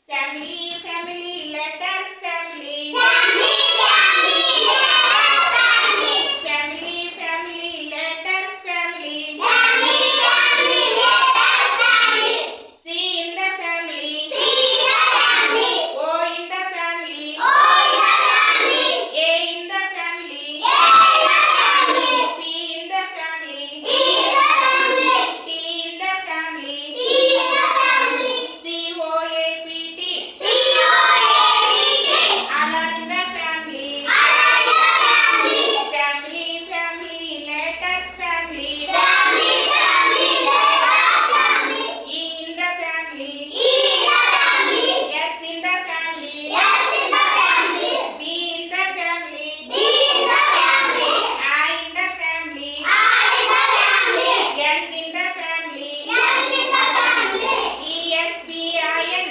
Family, family, let us family. Family, family, let us family. C in the family. O in the family. A in the family. P in the family. T in the family. COAPT. All are in the family. Family, family, let us family. E in the family. S in the family. B in the family. I in the family. N in the family. ESBIN.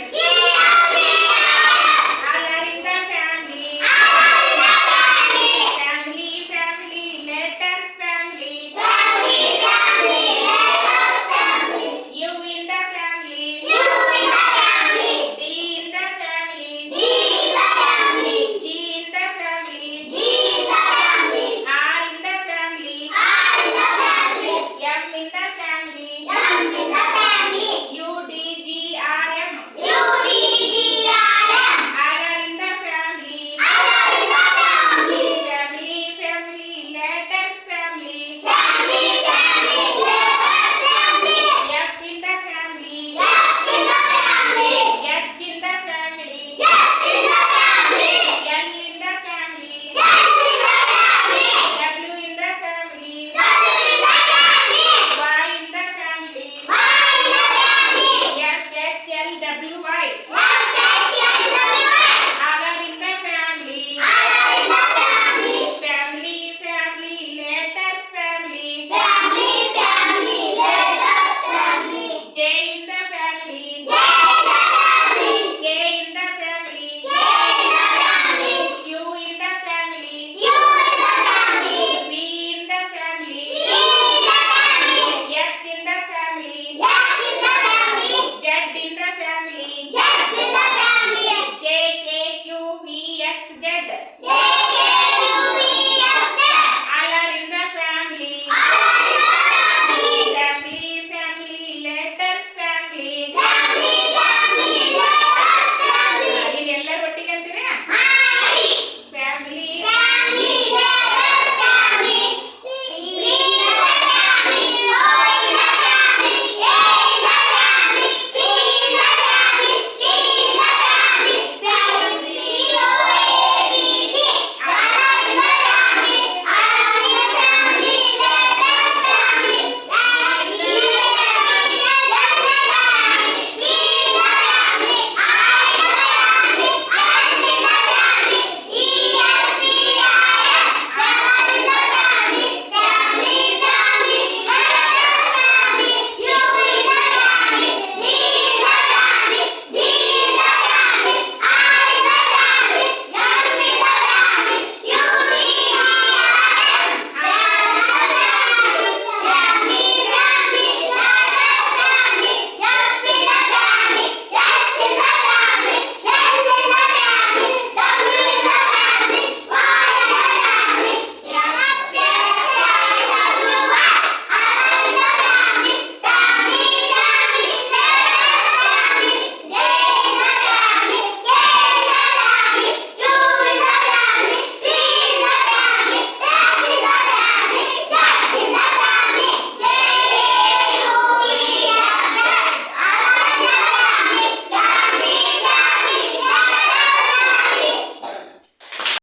All are in the family. Family, family, let us family. U in the family. D in the family. G in the family. R in the family. M in the family. UDGRM. All are in the family. Family, family, let us family. F in the family. H in the family. L in the family. W in the family. Y in the family. FHLWY.